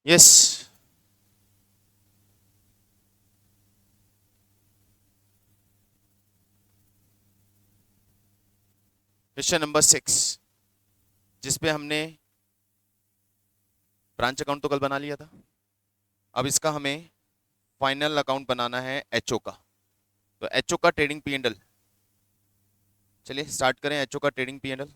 Yes. Question number 6, जिसपे हमने branch account तो कल बना लिया था। अब इसका हमें फाइनल अकाउंट बनाना है एचओ का। तो एचओ का ट्रेडिंग पी एंड एल, चलिए स्टार्ट करें एचओ का trading P and L.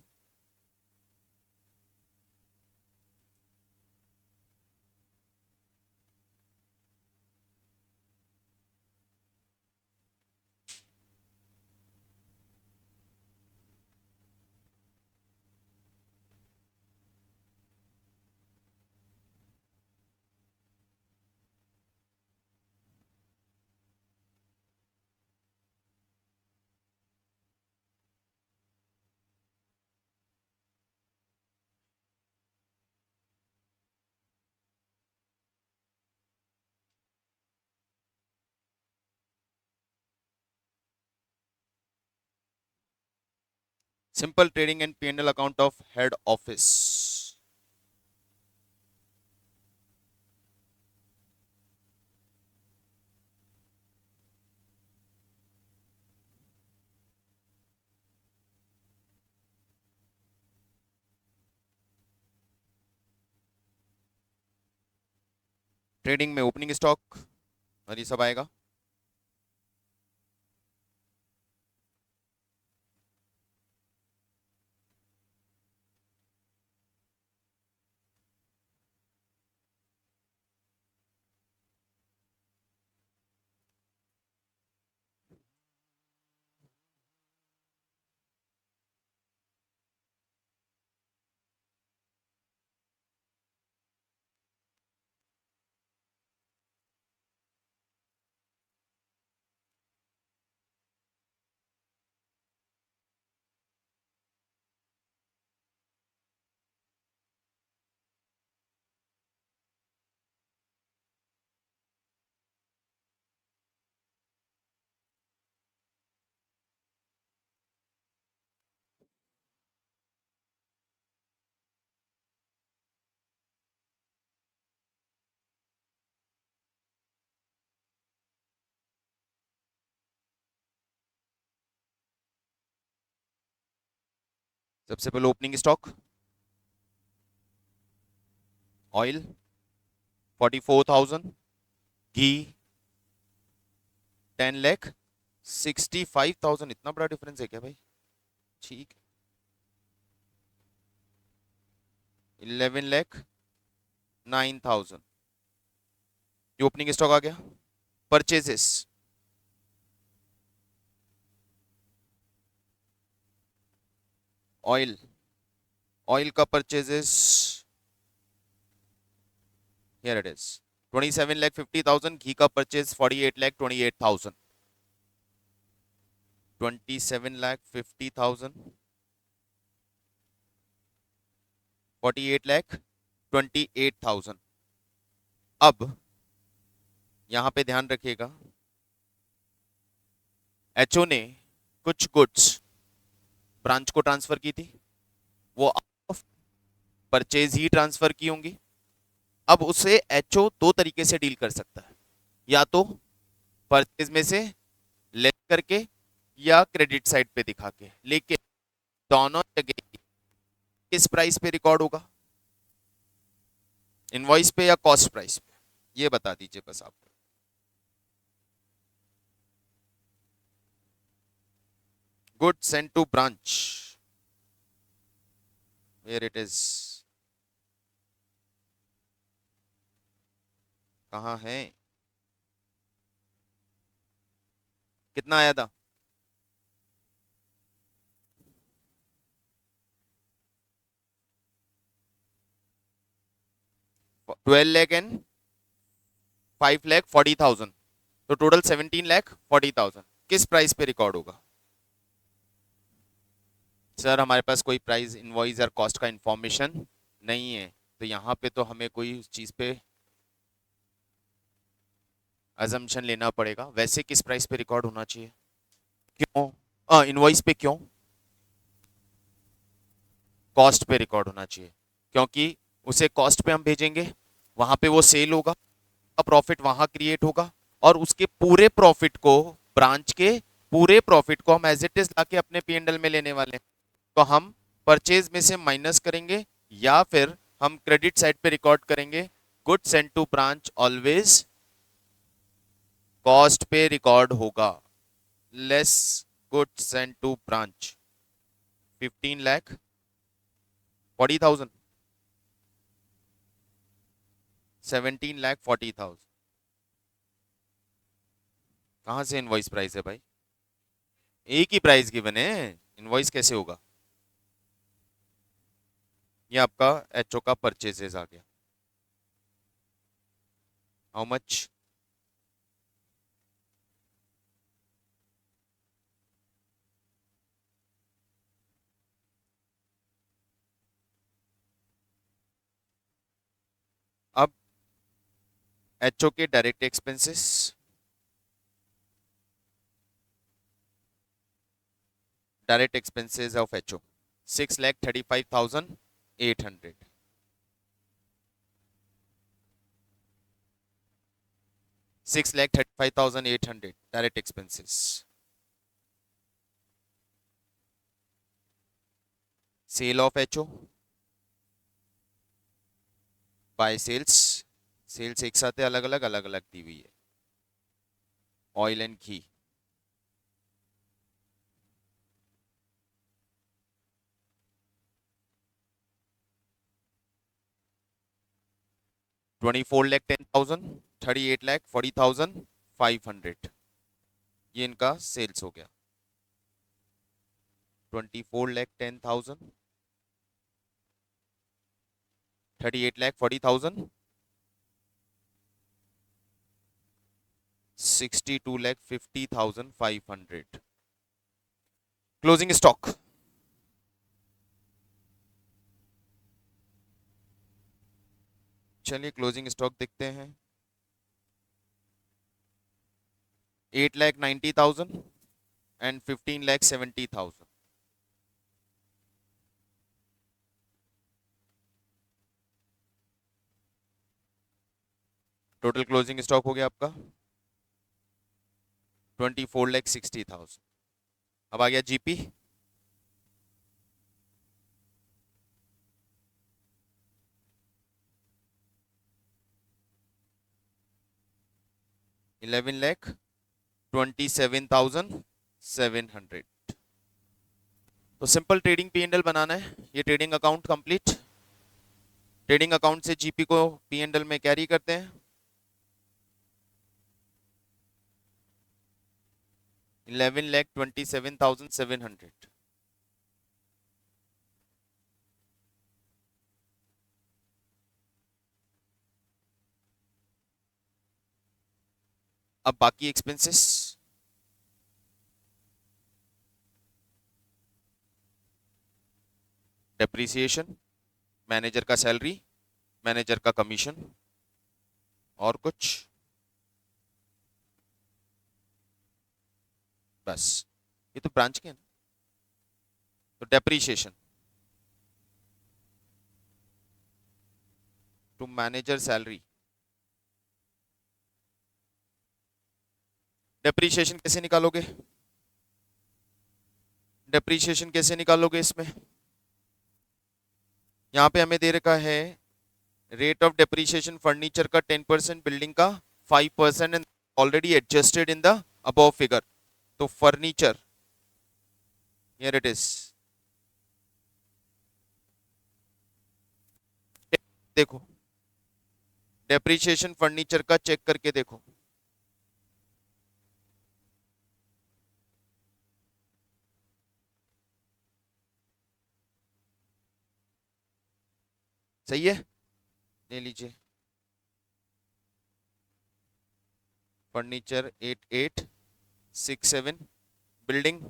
Simple trading and P and L account of head office. Trading में ओपनिंग स्टॉक और ये सब आएगा। सबसे पहले ओपनिंग स्टॉक ऑयल 44,000, घी 10,65,000। इतना बड़ा डिफरेंस है क्या भाई? ठीक। 11,09,000 ये ओपनिंग स्टॉक आ गया। परचेजेस ऑयल, ऑयल का परचेजेस हियर इट इज 27,50,000, घी का परचेज 48,28,000। 27,50,000, 48,28,000। अब यहां पे ध्यान रखिएगा, एचओ ने कुछ गुड्स ब्रांच को ट्रांसफर की थी, वो परचेज ही ट्रांसफर की होंगी। अब उसे एचओ दो तरीके से डील कर सकता है, या तो परचेज में से लेस करके या क्रेडिट साइड पे दिखा के। लेकिन दोनों जगह किस प्राइस पे रिकॉर्ड होगा, इनवॉइस पे या कॉस्ट प्राइस पे, ये बता दीजिए बस आप। Good send to branch, where it is, कहाँ है, कितना आया था? 12 लाख एंड 5,40,000, तो टोटल 17,40,000 किस प्राइस पे रिकॉर्ड होगा? सर हमारे पास कोई प्राइस इनवॉइस और कॉस्ट का इंफॉर्मेशन नहीं है, तो यहाँ पे तो हमें कोई चीज पे अजम्पशन लेना पड़ेगा। वैसे किस प्राइस पे रिकॉर्ड होना चाहिए? क्यों इनवॉइस पे क्यों? कॉस्ट पे रिकॉर्ड होना चाहिए, क्योंकि उसे कॉस्ट पे हम भेजेंगे वहां पे वो सेल होगा, प्रॉफिट वहां क्रिएट होगा, और उसके पूरे प्रॉफिट को, ब्रांच के पूरे प्रॉफिट को हम एज इट इज लाके अपने P&L में लेने वाले हैं। तो हम परचेज में से माइनस करेंगे, या फिर हम क्रेडिट साइड पे रिकॉर्ड करेंगे, goods sent to branch always cost पे रिकॉर्ड होगा, less goods sent to branch 15,40,000, 17,40,000। कहां से इनवॉइस प्राइस है भाई? एक ही प्राइस गिवन है, इनवॉइस कैसे होगा? ये आपका एचओ का परचेजेस आ गया। How much? अब एचओ के direct expenses, direct expenses of HO 6,35,800, 6,35,800 direct expenses. Sale of HO by sales, sales एक साथ है, अलग अलग अलग अलग दी हुई है। ऑयल एंड घी 24,10,000, 38,40,500, ये इनका सेल्स हो गया। 24,10,000, 38,40,000, 62,50,500। क्लोजिंग स्टॉक, चलिए क्लोजिंग स्टॉक देखते हैं। 8,90,000 एंड 15,70,000। टोटल क्लोजिंग स्टॉक हो गया आपका 24,60,000। अब आ गया जीपी, $11,27,700। तो सिंपल ट्रेडिंग P&L बनाना है, ये trading account complete. Trading account से जीपी को P&L में कैरी करते हैं। 11,27,700। अब बाकी एक्सपेंसेस, डेप्रिसिएशन, मैनेजर का सैलरी, मैनेजर का कमीशन, और कुछ, बस। ये तो ब्रांच के हैं ना। तो depreciation to manager salary. Depreciation कैसे निकालोगे? डेप्रिसिएशन कैसे निकालोगे इसमें? यहां पे हमें दे रखा है रेट ऑफ डेप्रिसिएशन फर्नीचर का 10%, बिल्डिंग का 5%, and already adjusted in the above figure. तो फर्नीचर, हियर इट इज, देखो डेप्रिसिएशन फर्नीचर का चेक करके देखो। सही है, ले लीजिए। Furniture 8867, building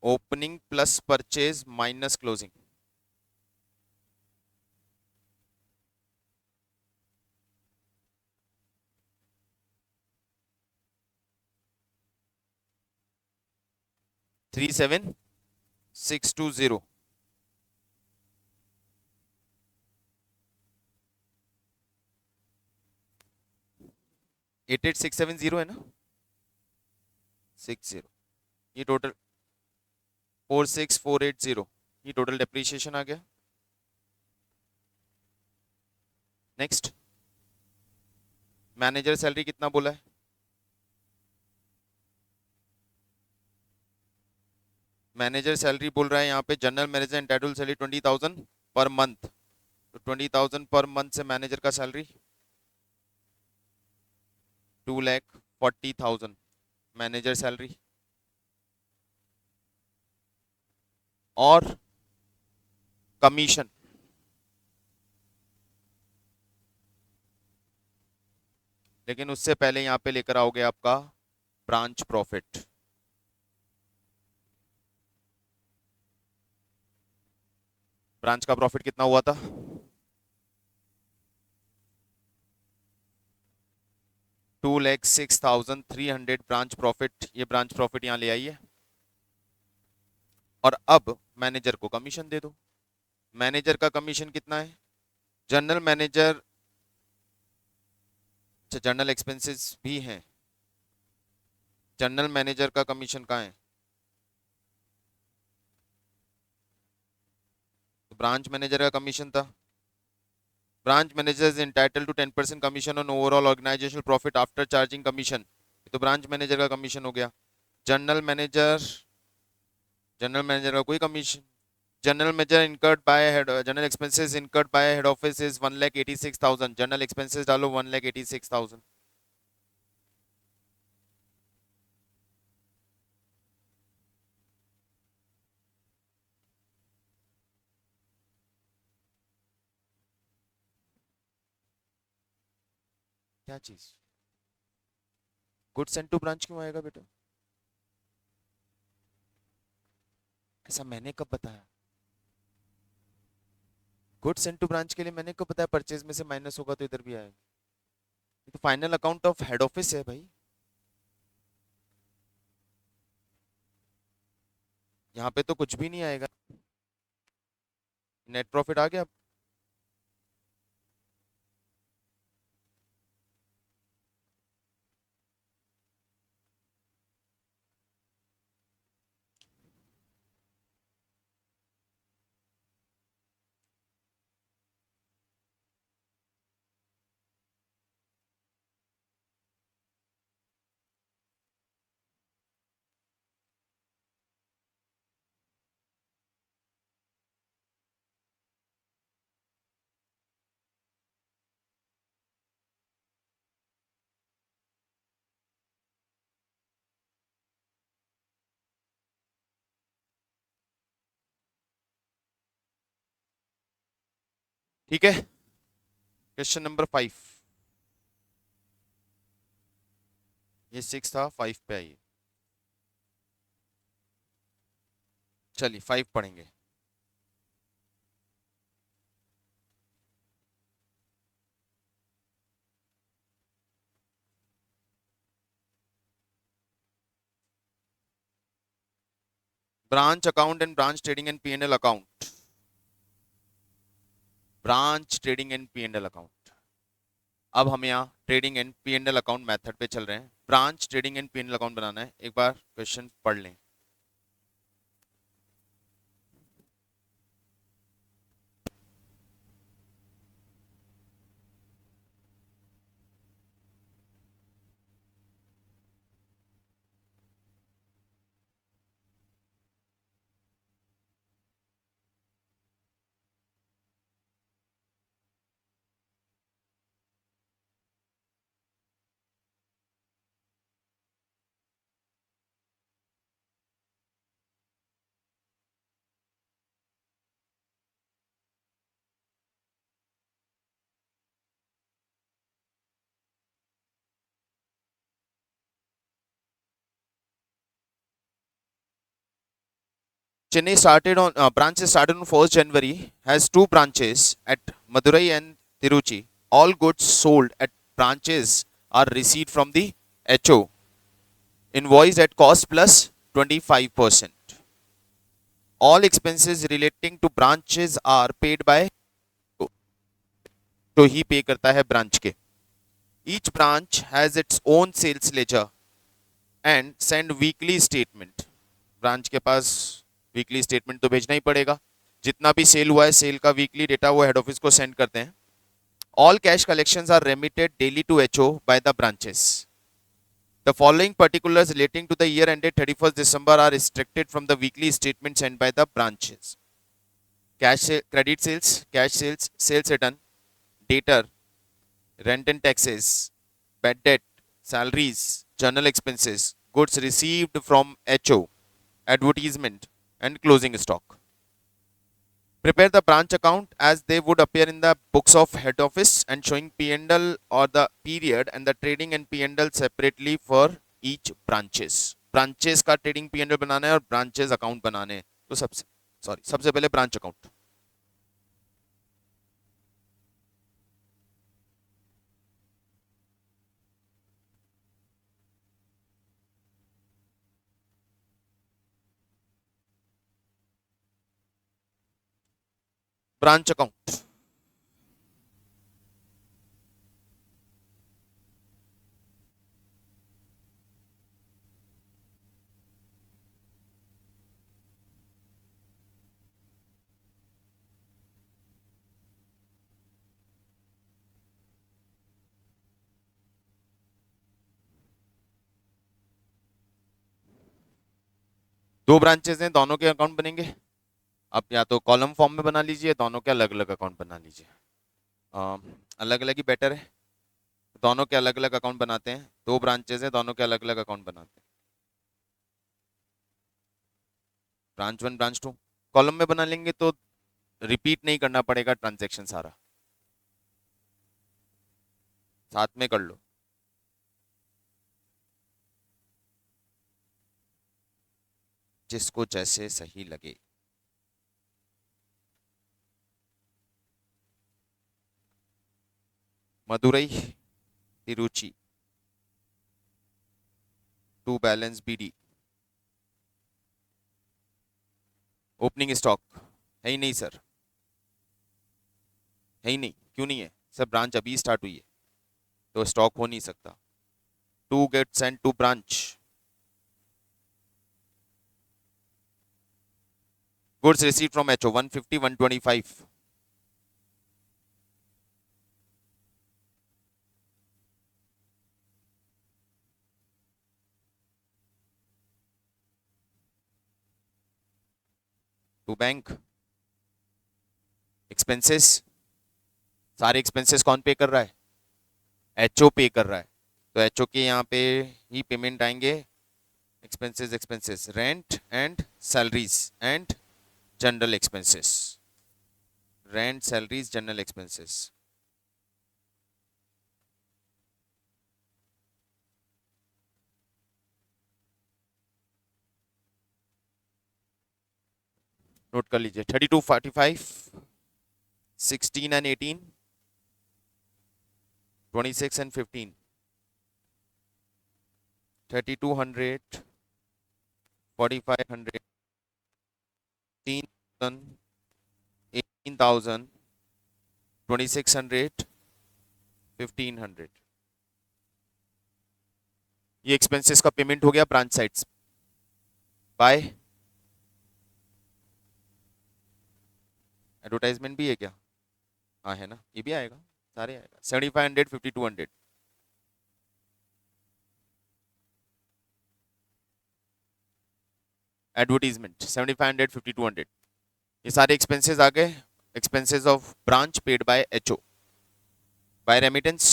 opening plus purchase minus closing, $37,620। 88670 है ना, 60, ये टोटल 46480, ये टोटल डेप्रीशिएशन आ गया। नेक्स्ट, मैनेजर सैलरी कितना बोला है? मैनेजर सैलरी बोल रहा है यहाँ पे, general manager entitle salary 20,000 per month, तो 20,000 पर मंथ से मैनेजर का सैलरी 2,40,000 मैनेजर सैलरी। और कमीशन, लेकिन उससे पहले यहाँ पे लेकर आओगे आपका ब्रांच प्रॉफिट। ब्रांच का प्रॉफिट कितना हुआ था? 2,06,300 ब्रांच प्रॉफिट, ये ब्रांच प्रॉफिट यहाँ ले आइए। और अब मैनेजर को कमीशन दे दो। मैनेजर का कमीशन कितना है? जनरल मैनेजर, अच्छा जनरल एक्सपेंसेस भी हैं, जनरल मैनेजर का कमीशन कहाँ है? तो ब्रांच मैनेजर का कमीशन था, branch manager is entitled to 10% commission on overall organisational profit after charging commission, तो ब्रांच मैनेजर का कमीशन हो गया। जनरल मैनेजर, जनरल मैनेजर का कोई commission, general manager incurred by head, general expenses incurred by head office is 1,86,000, general expenses डालो 1,86,000। क्या चीज? Goods and to branch क्यों आएगा बेटा? ऐसा मैंने कब बताया? गुड्स एंड टू ब्रांच के लिए मैंने कब बताया परचेज में से माइनस होगा तो इधर भी आएगा? ये तो final account of head office है भाई, यहाँ पे तो कुछ भी नहीं आएगा। नेट प्रॉफिट आ गया। ठीक है, क्वेश्चन नंबर 5, ये 6 था, 5 पे आइए। चलिए 5 पढ़ेंगे। Branch account and branch trading and P&L account, branch trading and P&L account. अब हम यहाँ trading and P&L account method पे चल रहे हैं। Branch trading and P&L account बनाना है, एक बार क्वेश्चन पढ़ लें। Chennai started on branches started on 1st January, has two branches at Madurai and Tiruchi. All goods sold at branches are received from the HO, invoiced at cost plus 25%. All expenses relating to branches are paid by, तो ही पे करता है branch के। Each branch has its own sales ledger and send weekly statement. Branch के पास weekly statement तो भेजना ही पड़ेगा. जितना भी सेल हुआ है सेल का वीकली डेटा वो हेड ऑफिस को सेंड करते हैं. All cash collections are remitted daily to HO by the branches. The following particulars relating to the year ended 31st December are restricted from the weekly statement sent by the branches. Credit sales, cash sales, sales return, debtor, rent and taxes, bad debt, salaries, journal expenses, goods received from HO, advertisement, and closing stock. Prepare the branch account as they would appear in the books of head office and showing P&L or the period and the trading and P&L separately for each branches. Branches का trading P&L बनाना है और branches account बनाने हैं. तो सबसे पहले branch account. Branch account. दो branches हैं, दोनों के अकाउंट बनेंगे. आप या तो कॉलम फॉर्म में बना लीजिए, दोनों के अलग अलग अकाउंट बना लीजिए. अलग अलग ही बेटर है. दोनों के अलग अलग अकाउंट बनाते हैं. दो ब्रांचेस हैं, दोनों के अलग अलग अकाउंट बनाते हैं. ब्रांच 1 ब्रांच 2 कॉलम में बना लेंगे तो रिपीट नहीं करना पड़ेगा ट्रांजैक्शन सारा. साथ में कर लो. जिसको जैसे सही लगे. Madurai, Tiruchi, to balance BD. Opening stock है ही नहीं सर. है ही नहीं. क्यों नहीं है सर? ब्रांच अभी स्टार्ट हुई है तो स्टॉक हो नहीं सकता. To get send to branch. Goods receive from HO 150 125. To bank. Expenses. सारे एक्सपेंसेस कौन पे कर रहा है? HO पे कर रहा है. तो HO के यहाँ पे ही पेमेंट आएंगे. Expenses expenses rent and salaries and general expenses. Rent, salaries, general expenses. Note कर लीजिए. 32 45 16 and 18 26 and 15. 3200 4500 18,000 18,000 2600 1500. ये एक्सपेंसेस का पेमेंट हो गया ब्रांच साइड्स बाय. एडवर्टाइजमेंट भी है क्या? हाँ है ना, ये भी आएगा. सारे आएगा. 7500 5200. एडवर्टीजमेंट 7500 5200. ये सारे एक्सपेंसेस आ गए. Expenses of branch paid by HO. By remittance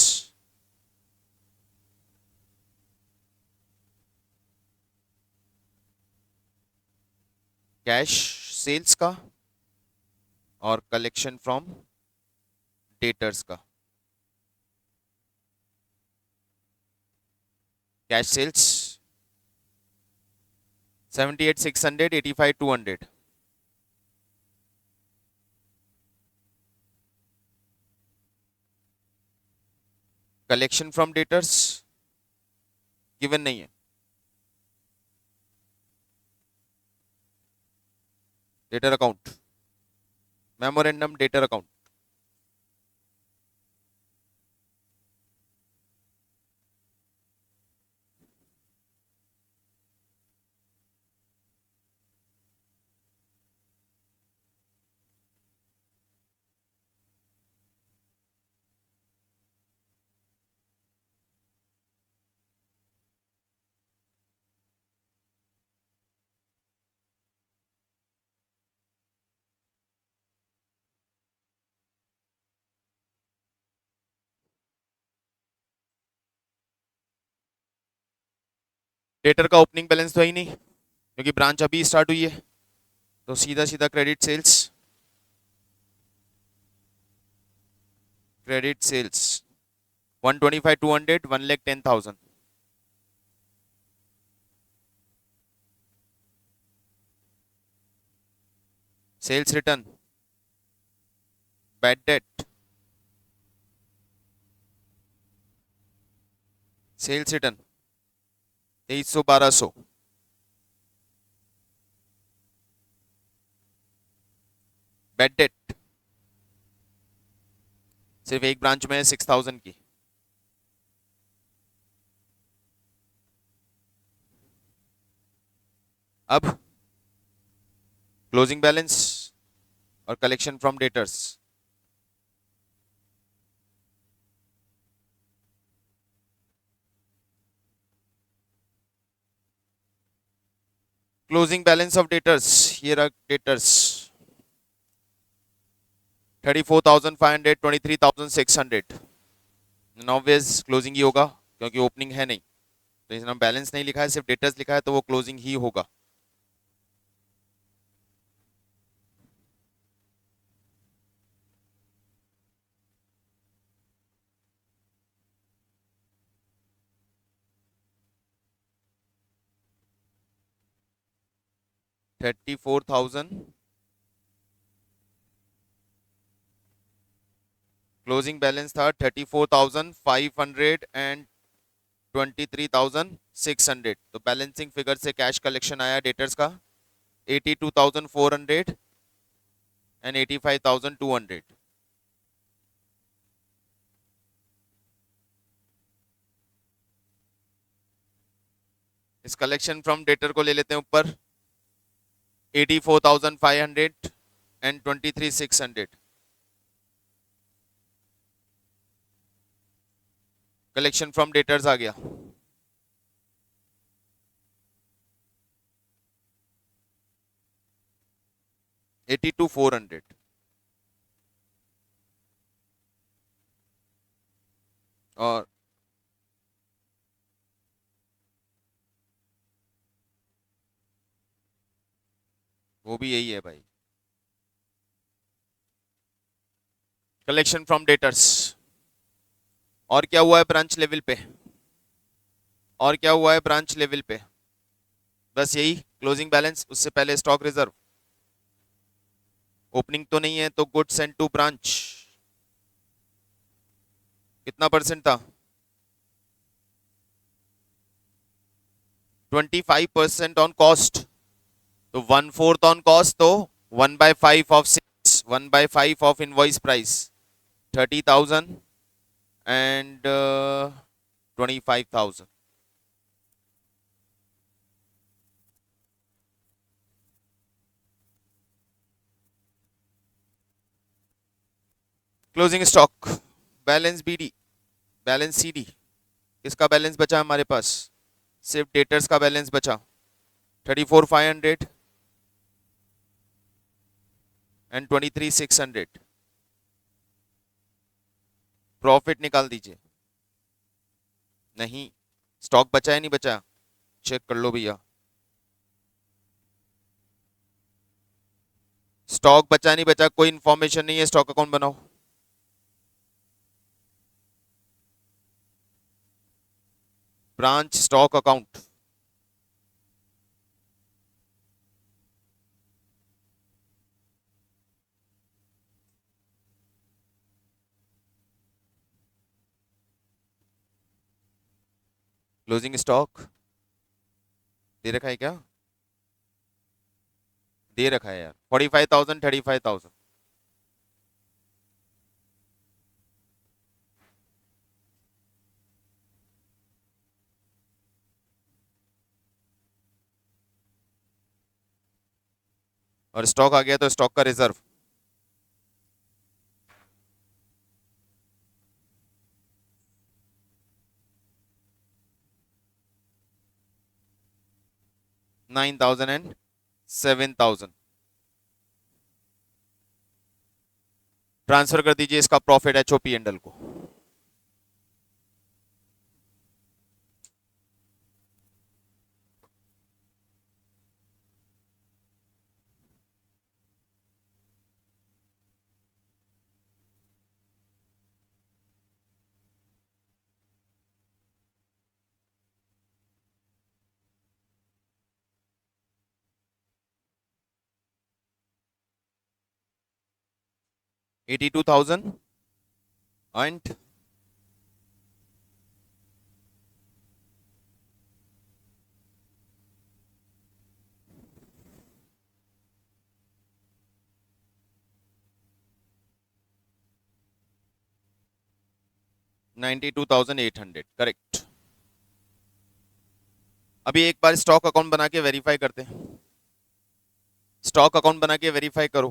cash sales का और कलेक्शन फ्रॉम डेटर्स का. Cash sales 78 600 85 200. Collection from debtors given नहीं है. Debtor account memorandum debtor account. Debtor का ओपनिंग बैलेंस तो है ही नहीं क्योंकि ब्रांच अभी स्टार्ट हुई है, तो सीधा सीधा credit sales, credit sales 125 200 1,10,000। Sales return, bad debt, sales return 2300 1200, bad debt सिर्फ एक ब्रांच में है 6,000 की। अब क्लोजिंग बैलेंस और collection from debtors. Closing balance of debtors, ये रहा डेटर्स 34,500 23,600। ऑब्वियस क्लोजिंग ही होगा क्योंकि ओपनिंग है नहीं, तो इसमें बैलेंस नहीं लिखा है, सिर्फ डेटर्स लिखा है, तो वो क्लोजिंग ही होगा। क्लोजिंग बैलेंस था 34,500 एंड 23,600। तो बैलेंसिंग फिगर से कैश कलेक्शन आया डेटर्स का 82,400 एंड 85,200। इस कलेक्शन फ्रॉम डेटर को ले लेते हैं ऊपर 84,500 एंड 23,600। कलेक्शन फ्रॉम डेटर्स आ गया। एटी टू 400 और वो भी यही है भाई, कलेक्शन फ्रॉम डेटर्स। और क्या हुआ है ब्रांच लेवल पे, और क्या हुआ है ब्रांच लेवल पे, बस यही क्लोजिंग बैलेंस, उससे पहले स्टॉक रिजर्व। ओपनिंग तो नहीं है, तो गुड्स एंड टू ब्रांच कितना परसेंट था, 25% ऑन कॉस्ट, तो 1/4 ऑन कॉस्ट, तो 1/5 of sales, 1/5 of invoice price 30,000 and 25,000। Closing stock balance BD, balance CD, किसका बैलेंस बचा हमारे पास, सिर्फ डेटर्स का बैलेंस बचा 34,500 एंड 23,600। प्रॉफिट निकाल दीजिए। नहीं, स्टॉक बचा है नहीं बचा, चेक कर लो भैया, स्टॉक बचा नहीं बचा कोई इंफॉर्मेशन नहीं है, स्टॉक अकाउंट बनाओ। Branch stock account, closing stock दे रखा है क्या, दे रखा है यार 45,000 35,000। और स्टॉक आ गया तो स्टॉक का रिजर्व, $9,000 एंड 7,000। ट्रांसफर कर दीजिए इसका प्रॉफिट एचओपी एंडल को। 82,000 and 92,800 करेक्ट। अभी एक बार स्टॉक अकाउंट बना के वेरीफाई करते हैं। स्टॉक अकाउंट बना के वेरीफाई करो।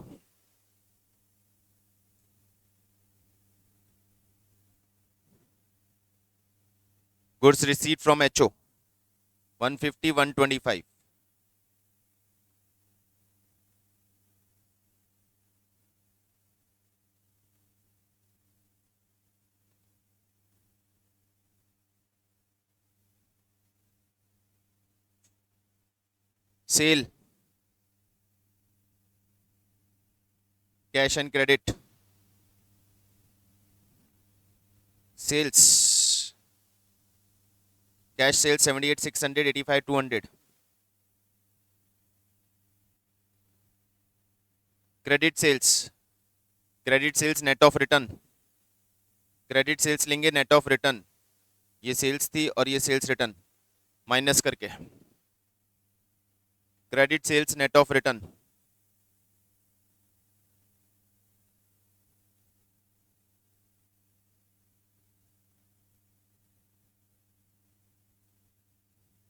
Goods received from HO 150 125। Sale cash and credit sales cash sales 78,600 85,200 credit sales net of return credit sales लेंगे नेट ऑफ रिटर्न। ये सेल्स थी और ये सेल्स रिटर्न माइनस करके credit sales net of return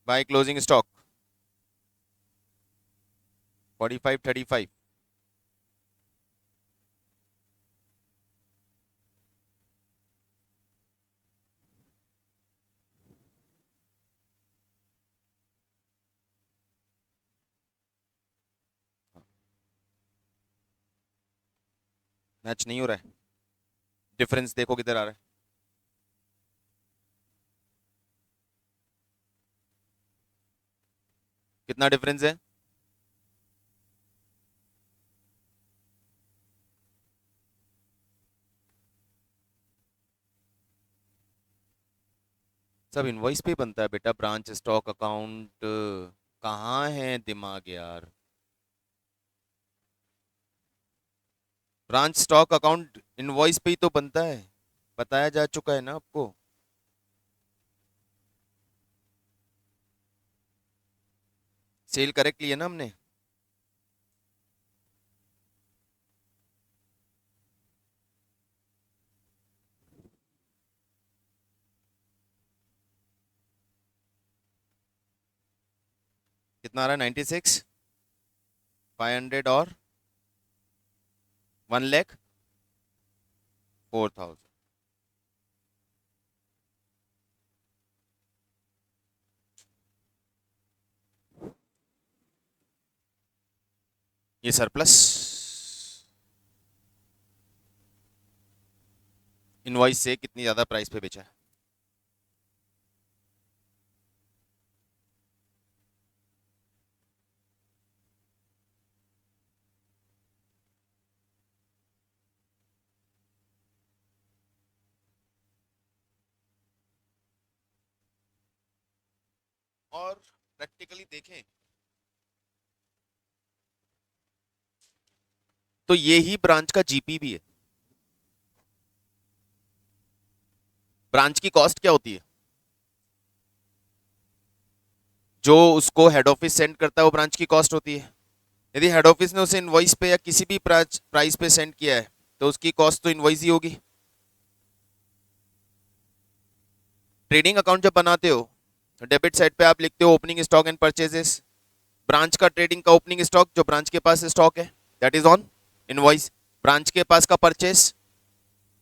by closing stock 4535 match नहीं हो रहा है। डिफरेंस देखो किधर आ रहा है। कितना डिफरेंस है? सब इनवॉइस पे बनता है बेटा। ब्रांच स्टॉक अकाउंट कहाँ है दिमाग यार। ब्रांच स्टॉक अकाउंट इनवॉइस पे ही तो बनता है, बताया जा चुका है ना आपको। सेल करेक्ट लिया ना हमने। कितना आ रहा है? 96 500 और 1,04,000। ये सरप्लस इनवॉइस से कितनी ज्यादा प्राइस पे बेचा है। और प्रैक्टिकली देखें तो ये ही ब्रांच का जीपी भी है। ब्रांच की कॉस्ट क्या होती है? जो उसको हेड ऑफिस सेंड करता है वो ब्रांच की कॉस्ट होती है। यदि हेड ऑफिस ने उसे इनवॉइस पे या किसी भी प्राइस पे सेंड किया है तो उसकी कॉस्ट तो इनवॉइस ही होगी। ट्रेडिंग अकाउंट जब बनाते हो तो डेबिट साइड पे आप लिखते हो opening stock and purchases. Branch का ट्रेडिंग का ओपनिंग स्टॉक जो ब्रांच के पास स्टॉक है that is on invoice. Branch के पास का परचेस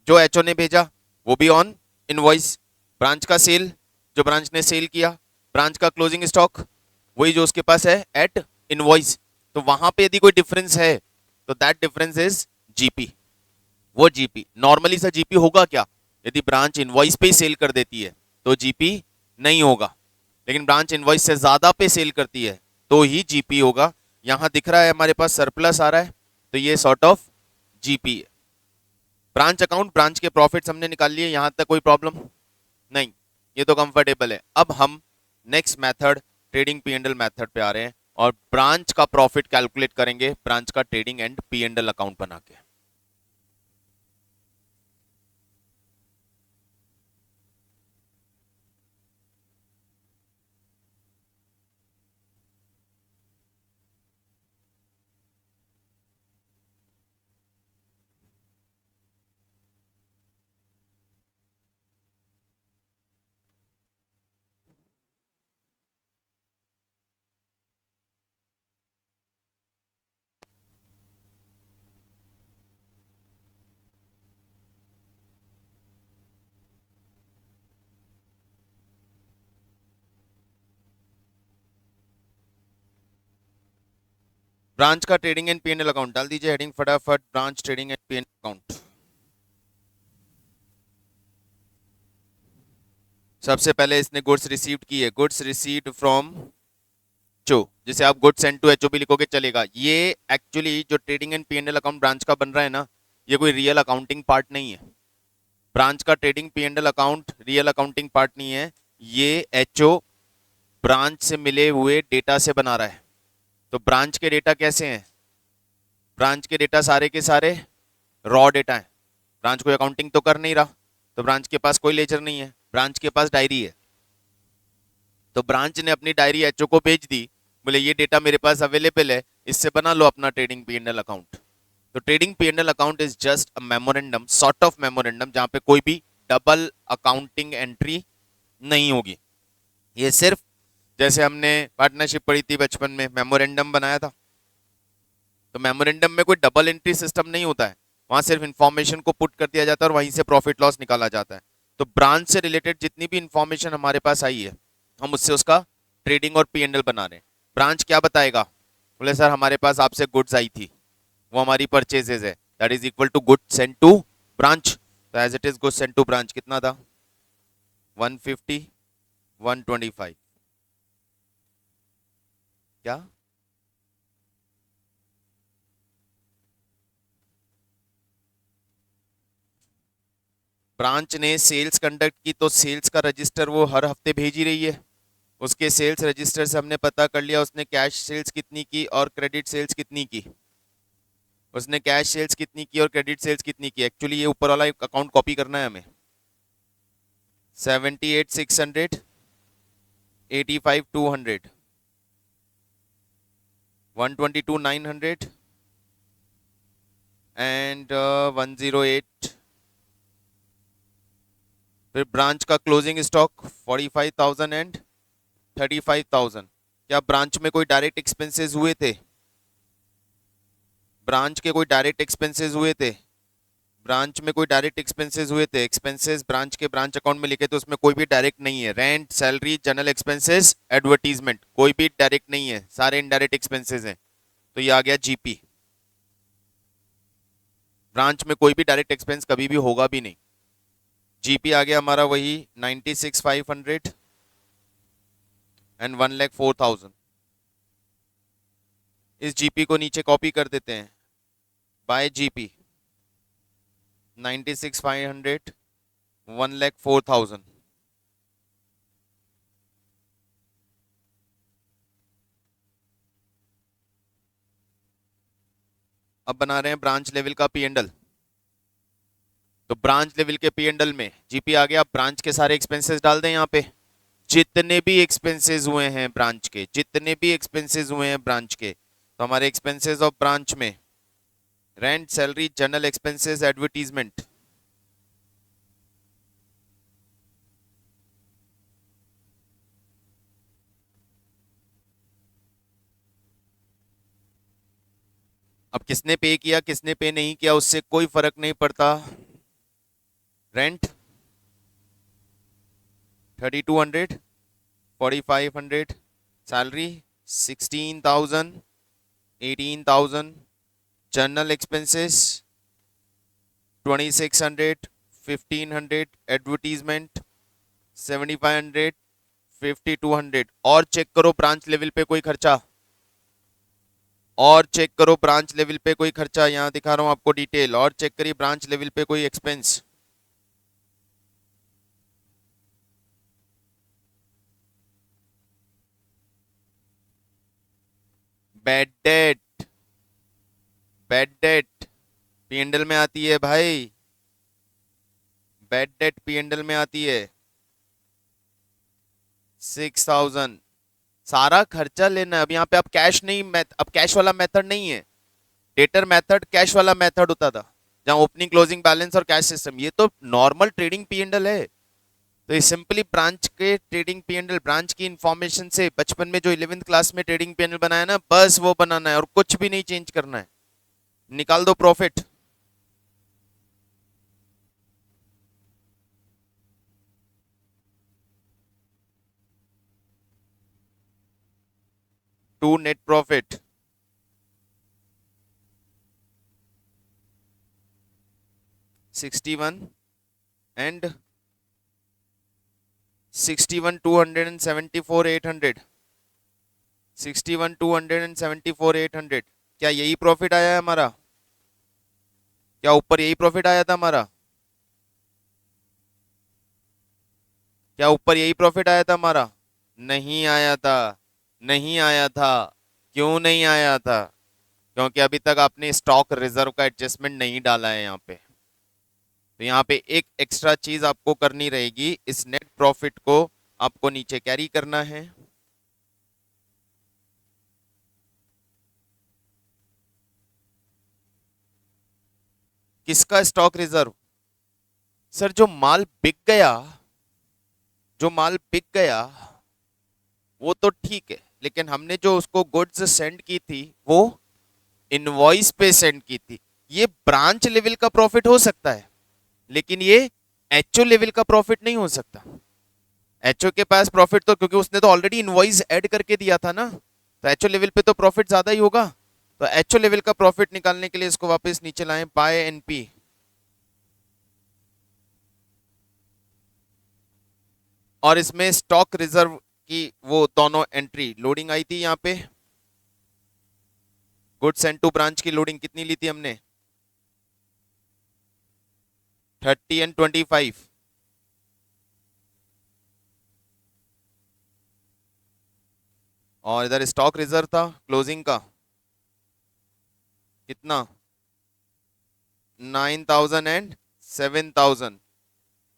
जो एचओ ने भेजा वो भी ऑन इनवॉइस। ब्रांच का सेल जो ब्रांच ने सेल किया। ब्रांच का क्लोजिंग स्टॉक वही जो उसके पास है एट इनवॉइस। तो वहां पे यदि कोई डिफरेंस है तो दैट डिफरेंस इज जीपी। वो जीपी नॉर्मली सा जीपी होगा क्या? यदि ब्रांच इनवॉइस पे ही सेल कर देती है तो जीपी नहीं होगा, लेकिन ब्रांच इनवॉइस से ज्यादा पे सेल करती है तो ही जीपी होगा। यहां दिख रहा है हमारे पास सरप्लस आ रहा है तो ये सॉर्ट ऑफ जीपी है। ब्रांच अकाउंट ब्रांच के प्रॉफिट्स हमने निकाल लिए, यहां तक कोई प्रॉब्लम नहीं, ये तो कंफर्टेबल है। अब हम next method trading P and L method पे आ रहे हैं और ब्रांच का प्रॉफिट कैलकुलेट करेंगे ब्रांच का trading and P and L account बना के। ब्रांच का ट्रेडिंग एंड पीएनएल अकाउंट डाल दीजिए हेडिंग फटाफट, branch trading and PNL account. सबसे पहले इसने गुड्स रिसीव्ड की है, गुड्स रिसीव्ड फ्रॉम एचओ, जिसे आप गुड्स सेंड टू एचओ भी लिखोगे चलेगा। ये एक्चुअली जो trading and PNL account branch का बन रहा है ना, ये कोई रियल अकाउंटिंग पार्ट नहीं है। ब्रांच का trading PNL account real accounting part नहीं है, ये एचओ ब्रांच से मिले हुए डेटा से बना रहा है। तो ब्रांच के डेटा कैसे हैं? ब्रांच के डेटा सारे के सारे रॉ डेटा है। ब्रांच कोई अकाउंटिंग तो कर नहीं रहा, तो ब्रांच के पास कोई लेजर नहीं है, ब्रांच के पास डायरी है। तो ब्रांच ने अपनी डायरी एचओ को भेज दी, बोले ये डेटा मेरे पास अवेलेबल है, इससे बना लो अपना ट्रेडिंग पीएनएल अकाउंट। तो trading PNL account is just a memorandum, sort of memorandum, जहां पे कोई भी डबल अकाउंटिंग एंट्री नहीं होगी। ये सिर्फ जैसे हमने पार्टनरशिप पढ़ी थी बचपन में, मेमोरेंडम बनाया था, तो मेमोरेंडम में कोई डबल एंट्री सिस्टम नहीं होता है, वहां सिर्फ इंफॉर्मेशन को पुट कर दिया जाता है और वहीं से प्रॉफिट लॉस निकाला जाता है। तो ब्रांच से रिलेटेड जितनी भी इंफॉर्मेशन हमारे पास आई है, हम उससे उसका ट्रेडिंग और पीएनएल बना रहे हैं। ब्रांच क्या बताएगा? बोले सर हमारे पास आपसे गुड्स आई थी, वो हमारी परचेजेज है, that is equal to goods send to branch. तो as it is goods send to branch कितना था? 150, 125। क्या ब्रांच ने सेल्स कंडक्ट की, तो सेल्स का रजिस्टर वो हर हफ्ते भेज ही रही है, उसके सेल्स रजिस्टर से हमने पता कर लिया उसने कैश सेल्स कितनी की और क्रेडिट सेल्स कितनी की। उसने कैश सेल्स कितनी की और क्रेडिट सेल्स कितनी की, एक्चुअली ये ऊपर वाला अकाउंट कॉपी करना है हमें। 78,600, 85,200, 122,900 एंड 108। फिर ब्रांच का क्लोजिंग स्टॉक 45,000 एंड 35,000। क्या ब्रांच में कोई डायरेक्ट एक्सपेंसेस हुए थे? ब्रांच के कोई डायरेक्ट एक्सपेंसेस हुए थे? ब्रांच में कोई डायरेक्ट एक्सपेंसेस हुए थे? एक्सपेंसेस ब्रांच के ब्रांच अकाउंट में लिखे तो उसमें कोई भी डायरेक्ट नहीं है। Rent, salary, general expenses, advertisement, कोई भी डायरेक्ट नहीं है, सारे इनडायरेक्ट एक्सपेंसेस हैं। तो ये आ गया जीपी। ब्रांच में कोई भी डायरेक्ट एक्सपेंस कभी भी होगा भी नहीं। जीपी आ गया हमारा वही 96,500 एंड 1,04,000। इस जीपी को नीचे कॉपी कर देते हैं, बाय जीपी 96,500, 1,04,000। अब बना रहे हैं ब्रांच लेवल का पी एंडल। तो ब्रांच लेवल के पी एंडल में जीपी आ गया, ब्रांच के सारे एक्सपेंसेस डाल दें यहाँ पे, जितने भी एक्सपेंसेस हुए हैं ब्रांच के, जितने भी एक्सपेंसेस हुए हैं ब्रांच के। तो हमारे एक्सपेंसेस ऑफ ब्रांच में rent, salary, general expenses, advertisement, अब किसने पे किया किसने पे नहीं किया उससे कोई फर्क नहीं पड़ता। Rent 3,200, 4,500, salary 16,000, 18,000, general expenses 2,600, 1,500, advertisement 7,500, 5,200। और चेक करो ब्रांच लेवल पे कोई खर्चा, और चेक करो ब्रांच लेवल पे कोई खर्चा, यहां दिखा रहा हूं आपको डिटेल, और चेक करिए ब्रांच लेवल पे कोई expense. Bad debt, bad debt पीएनडल में आती है भाई, बैड डेट पीएनडल में आती है 6,000। सारा खर्चा लेना है। अब यहाँ पे अब कैश नहीं, अब कैश वाला मेथड नहीं है, डेटर मेथड कैश वाला मेथड होता था, जहां ओपनिंग क्लोजिंग बैलेंस और कैश सिस्टम, ये तो नॉर्मल ट्रेडिंग पीएनडल है। तो ये सिंपली ब्रांच के ट्रेडिंग पीएनएल, ब्रांच की इंफॉर्मेशन से बचपन में जो 11th क्लास में ट्रेडिंग पीएनएल बनाया ना, बस वो बनाना है और कुछ भी नहीं चेंज करना है। निकाल दो profit. To net profit, 61 and 61 274 800, 61 274 800, क्या यही प्रॉफिट आया है हमारा? क्या ऊपर यही प्रॉफिट आया था हमारा? क्या ऊपर यही प्रॉफिट आया था हमारा? नहीं आया था, नहीं आया था। क्यों नहीं आया था? क्योंकि अभी तक आपने स्टॉक रिजर्व का एडजस्टमेंट नहीं डाला है यहाँ पे। तो यहाँ पे एक एक्स्ट्रा चीज आपको करनी रहेगी, इस नेट प्रॉफिट को आपको नीचे कैरी करना है। किसका स्टॉक रिजर्व? सर जो माल बिक गया, जो माल बिक गया वो तो ठीक है, लेकिन हमने जो उसको गुड्स सेंड की थी वो इनवॉइस पे सेंड की थी। ये ब्रांच लेवल का प्रॉफिट हो सकता है, लेकिन ये एचओ लेवल का प्रॉफिट नहीं हो सकता। एचओ के पास प्रॉफिट तो, क्योंकि उसने तो ऑलरेडी इनवॉइस ऐड करके दिया था ना, तो एचओ लेवल पे तो प्रॉफिट ज्यादा ही होगा। तो एचओ लेवल का प्रॉफिट निकालने के लिए इसको वापस नीचे लाएं, बाय एनपी, और इसमें स्टॉक रिजर्व की वो दोनों एंट्री लोडिंग आई थी यहाँ पे। गुड्स एंड टू ब्रांच की लोडिंग कितनी ली थी हमने? 30 एंड 25। और इधर स्टॉक रिजर्व था क्लोजिंग का कितना? 9000 एंड 7000।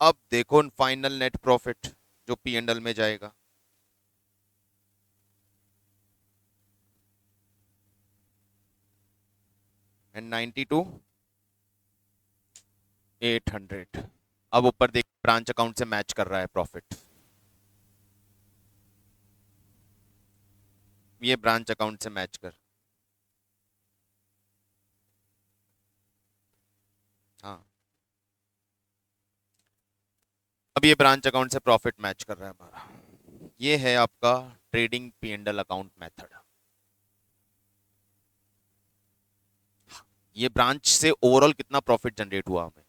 अब देखो फाइनल नेट प्रॉफिट जो पी एंड एल में जाएगा। एंड 92 800। अब ऊपर देख, ब्रांच अकाउंट से मैच कर रहा है प्रॉफिट, ये ब्रांच अकाउंट से मैच कर। हाँ, अब ये ब्रांच अकाउंट से प्रॉफिट मैच कर रहा है हमारा। ये है आपका trading P and L account method. ये ब्रांच से ओवरऑल कितना प्रॉफिट जनरेट हुआ हमें?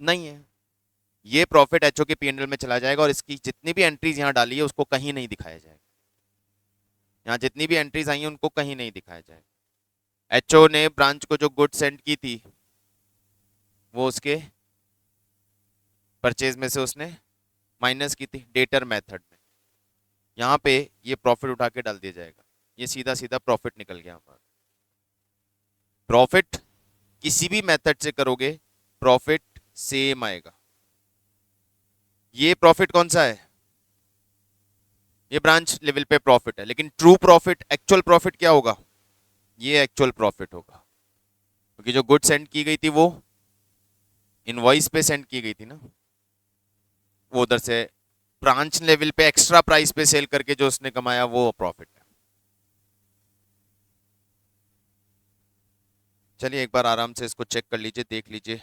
नहीं है। ये प्रॉफिट एचओ के पी एंड एल में चला जाएगा, और इसकी जितनी भी एंट्रीज यहाँ डाली है उसको कहीं नहीं दिखाया जाएगा। यहाँ जितनी भी एंट्रीज आई हैं उनको कहीं नहीं दिखाया जाएगा। एचओ ने ब्रांच को जो गुड सेंड की थी वो उसके परचेज में से उसने माइनस की थी डेटर मेथड में। यहाँ पे ये प्रॉफिट उठा के डाल दिया जाएगा, ये सीधा सीधा प्रॉफिट निकल गया हमारा। प्रॉफिट किसी भी मेथड से करोगे प्रॉफिट सेम आएगा। ये प्रॉफिट कौन सा है? ये ब्रांच लेवल पे प्रॉफिट है, लेकिन ट्रू प्रॉफिट, एक्चुअल प्रॉफिट क्या होगा? ये एक्चुअल प्रॉफिट होगा, क्योंकि जो गुड सेंड की गई थी वो इनवॉइस पे सेंड की गई थी ना, वो उधर से ब्रांच लेवल पे एक्स्ट्रा प्राइस पे सेल करके जो उसने कमाया वो प्रॉफिट है। चलिए एक बार आराम से इसको चेक कर लीजिए, देख लीजिए।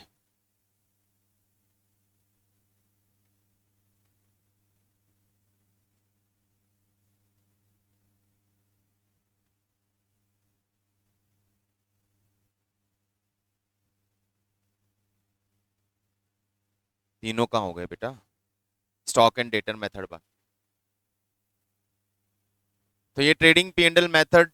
तीनों कहाँ हो गए बेटा? स्टॉक एंड डेटर मेथड बात। तो ये trading P and L method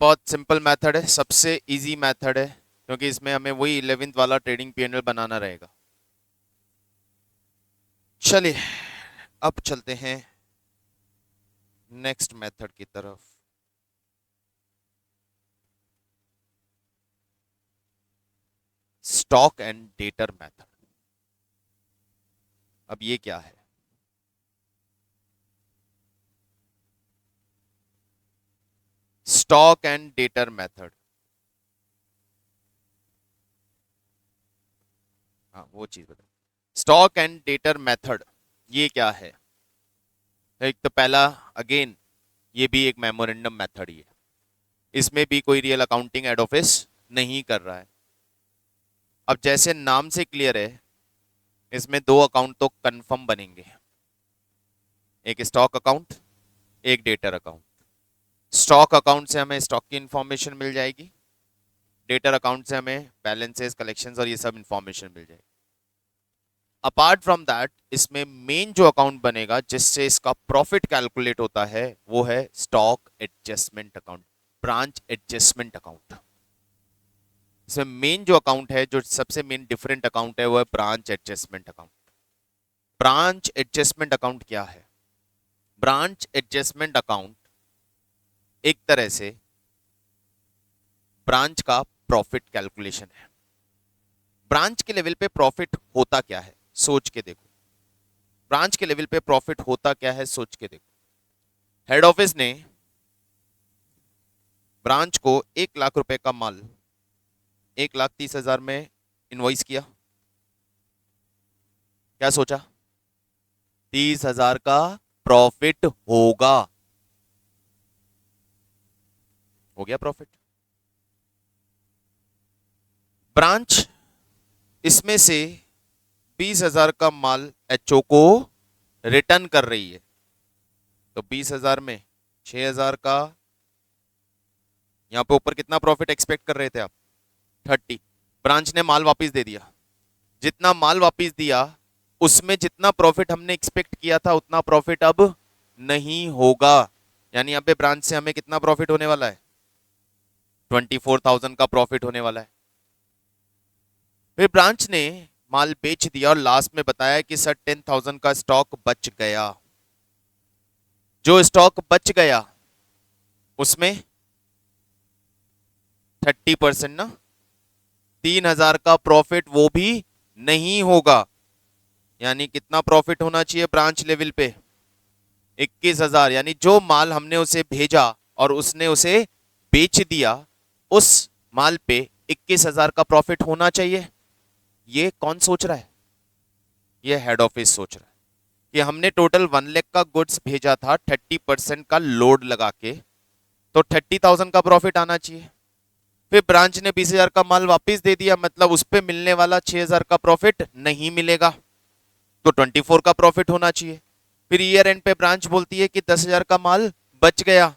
बहुत सिंपल मेथड है, सबसे इजी मेथड है, क्योंकि इसमें हमें वही 11th वाला ट्रेडिंग पी एंड एल बनाना रहेगा। चलिए अब चलते हैं नेक्स्ट मेथड की तरफ। Stock and debtor method. अब ये क्या है? स्टॉक एंड डेटर मेथड, हाँ वो चीज बता। स्टॉक एंड डेटर मेथड ये क्या है? एक तो पहला, अगेन ये भी एक मेमोरेंडम मेथड ही है, इसमें भी कोई रियल अकाउंटिंग हेड ऑफिस नहीं कर रहा है। अब जैसे नाम से क्लियर है, इसमें दो अकाउंट तो कंफर्म बनेंगे, एक स्टॉक अकाउंट, एक डेटर अकाउंट। स्टॉक अकाउंट से हमें स्टॉक की इंफॉर्मेशन मिल जाएगी, डेटर अकाउंट से हमें बैलेंसेस, कलेक्शंस और ये सब इंफॉर्मेशन मिल जाएगी। अपार्ट फ्रॉम दैट इसमें मेन जो अकाउंट बनेगा जिससे इसका प्रॉफिट कैलकुलेट होता है वो है stock adjustment account, branch adjustment account. इसमें मेन जो अकाउंट है, जो सबसे मेन डिफरेंट अकाउंट है, वो है branch adjustment account. Branch adjustment account क्या है? ब्रांच एडजस्टमेंट अकाउंट एक तरह से ब्रांच का प्रॉफिट कैलकुलेशन है। ब्रांच के लेवल पे प्रॉफिट होता क्या है, सोच के देखो। ब्रांच के लेवल पे प्रॉफिट होता क्या है, सोच के देखो। हेड ऑफिस ने ब्रांच को 1 लाख रुपए का माल 1,30,000 में इनवॉइस किया। क्या सोचा? 30,000 का प्रॉफिट होगा। हो गया प्रॉफिट। ब्रांच इसमें से 20,000 का माल एचओ को रिटर्न कर रही है, तो 20,000 में 6,000 का, यहां पे ऊपर कितना प्रॉफिट एक्सपेक्ट कर रहे थे आप? 30। ब्रांच ने माल वापस दे दिया। जितना माल वापस दिया उसमें जितना प्रॉफिट हमने एक्सपेक्ट किया था उतना प्रॉफिट अब नहीं होगा। यानी यहाँ पे ब्रांच से हमें कितना प्रॉफिट होने वाला है? 24,000 का प्रॉफिट होने वाला है। फिर ब्रांच ने माल बेच दिया और लास्ट में बताया कि सर 10,000 का स्टॉक बच गया। जो स्टॉक बच गया उसमें 30% ना, 3,000 का प्रॉफिट वो भी नहीं होगा। यानी कितना प्रॉफिट होना चाहिए ब्रांच लेवल पे? 21,000। यानी जो माल हमने उसे भेजा और उसने उसे बेच दिया, उस माल पे 21,000 का प्रॉफिट होना चाहिए। ये कौन सोच रहा है? ये हेड ऑफिस सोच रहा है कि हमने टोटल 1 लाख का गुड्स भेजा था 30% का लोड लगा के, तो 30,000 का प्रॉफिट आना चाहिए। फिर ब्रांच ने 20,000 का माल वापस दे दिया, मतलब उस पे मिलने वाला 6,000 का प्रॉफिट नहीं मिलेगा, तो 24 का प्रॉफिट होना चाहिए। फिर ईयर एंड पे ब्रांच बोलती है कि 10,000 का माल बच गया,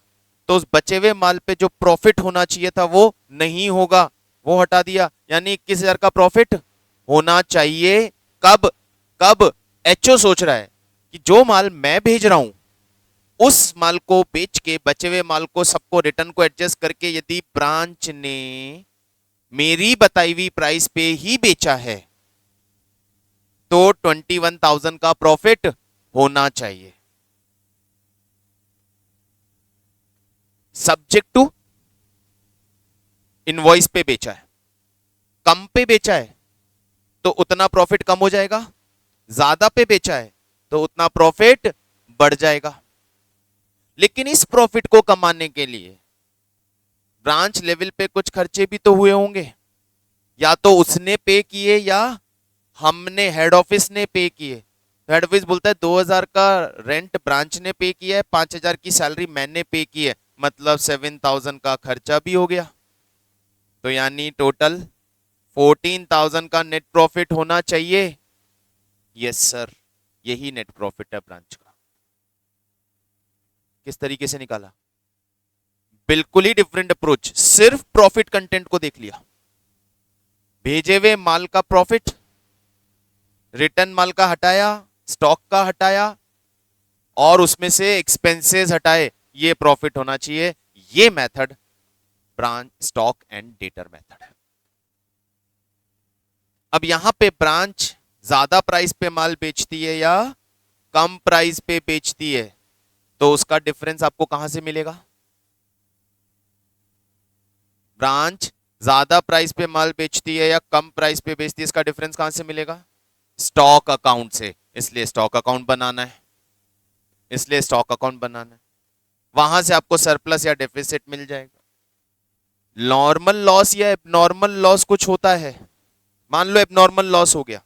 तो उस बचे हुए माल पे जो प्रॉफिट होना चाहिए था वो नहीं होगा, वो हटा दिया। यानी 21,000 का प्रॉफिट होना चाहिए। कब? कब एचओ सोच रहा है कि जो माल मैं भेज रहा हूं उस माल को बेच के बचे हुए माल को सबको रिटर्न को एडजस्ट करके यदि ब्रांच ने मेरी बताई हुई प्राइस पे ही बेचा है तो 21,000 का प्रॉफिट होना चाहिए। सब्जेक्ट टू इनवॉइस पे बेचा है, कम पे बेचा है तो उतना प्रॉफिट कम हो जाएगा, ज्यादा पे बेचा है तो उतना प्रॉफिट बढ़ जाएगा। लेकिन इस प्रॉफिट को कमाने के लिए ब्रांच लेवल पे कुछ खर्चे भी तो हुए होंगे, या तो उसने पे किए या हमने हेड ऑफिस ने पे किए। हेड ऑफिस बोलता है 2,000 का रेंट ब्रांच ने पे किया है, 5,000 की सैलरी मैंने पे की है, मतलब 7,000 का खर्चा भी हो गया, तो यानी टोटल 14,000 का नेट प्रॉफिट होना चाहिए। यस सर, यही नेट प्रॉफिट है ब्रांच का। किस तरीके से निकाला? बिल्कुल ही डिफरेंट अप्रोच। सिर्फ प्रॉफिट कंटेंट को देख लिया, भेजे हुए माल का प्रॉफिट, रिटर्न माल का हटाया, स्टॉक का हटाया और उसमें से एक्सपेंसेस हटाए, ये प्रॉफिट होना चाहिए। ये method branch stock and debtor method है। अब यहां पे ब्रांच ज्यादा प्राइस पे माल बेचती है या कम प्राइस पे बेचती है, तो उसका डिफरेंस आपको कहां से मिलेगा? ब्रांच ज्यादा प्राइस पे माल बेचती है या कम प्राइस पे बेचती है, इसका डिफरेंस कहां से मिलेगा? स्टॉक अकाउंट से। इसलिए स्टॉक अकाउंट बनाना है, इसलिए स्टॉक अकाउंट बनाना है। वहां से आपको सरप्लस या डेफिसिट मिल जाएगा। नॉर्मल लॉस या एबनॉर्मल लॉस कुछ होता है, मान लो एबनॉर्मल लॉस हो गया,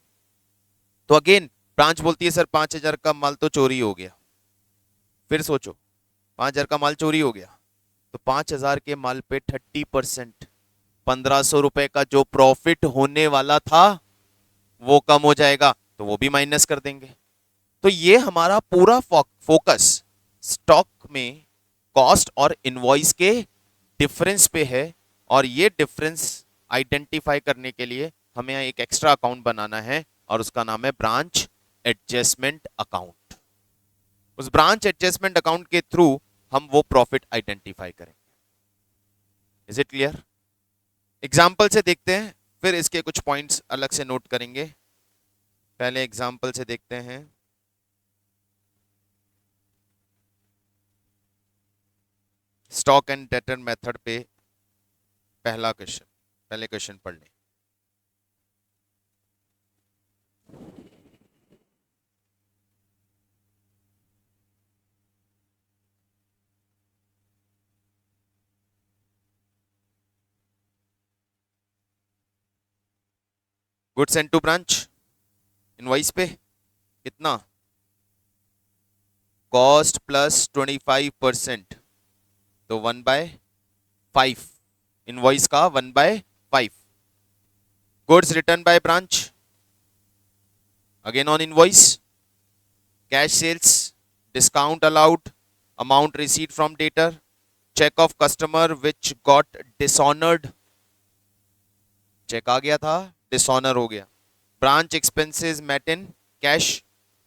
तो अगेन ब्रांच बोलती है सर 5,000 का माल तो चोरी हो गया। फिर सोचो 5,000 का माल चोरी हो गया तो 5,000 के माल पे 30%, 1,500 रुपए का जो प्रॉफिट होने वाला था वो कम हो जाएगा, तो वो भी माइनस कर देंगे। तो ये हमारा पूरा फोकस स्टॉक में कॉस्ट और इनवॉइस के डिफरेंस पे है, और ये डिफरेंस आइडेंटिफाई करने के लिए हमें एक एक्स्ट्रा अकाउंट बनाना है और उसका नाम है ब्रांच एडजस्टमेंट अकाउंट। उस ब्रांच एडजस्टमेंट अकाउंट के थ्रू हम वो प्रॉफिट आइडेंटिफाई करेंगे। Is it clear? एग्जाम्पल से देखते हैं, फिर इसके कुछ पॉइंट्स अलग से नोट करेंगे। पहले एग्जाम्पल से देखते हैं। स्टॉक एंड डेटर मेथड पे पहला क्वेश्चन, पहले क्वेश्चन पढ़ लें। Goods and to branch invoice पे कितना? कॉस्ट प्लस 25%, तो 1/5 इनवॉइस का 1/5। Goods return by branch again on invoice, cash sales, discount allowed, amount received from debtor, cheque of customer which got dishonoured, cheque आ गया था, dishonour हो गया। Branch expenses met in cash,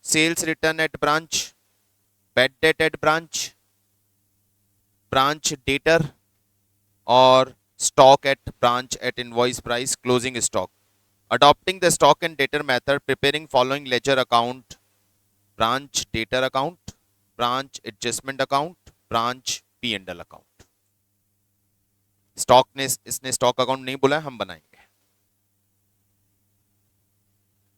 sales return at branch, bad debt at branch, branch debtor और stock at branch at invoice price, closing stock. Adopting the stock and debtor method, preparing following ledger account: branch debtor account, branch adjustment account, branch P&L account। Stock ने इसने stock account नहीं बोला, हम बनाएंगे।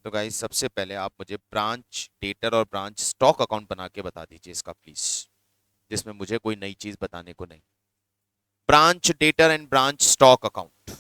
तो guys सबसे पहले आप मुझे ब्रांच डेटर और ब्रांच स्टॉक अकाउंट बना के बता दीजिए इसका प्लीज, जिसमें मुझे कोई नई चीज बताने को नहीं। Branch debtor and branch stock account.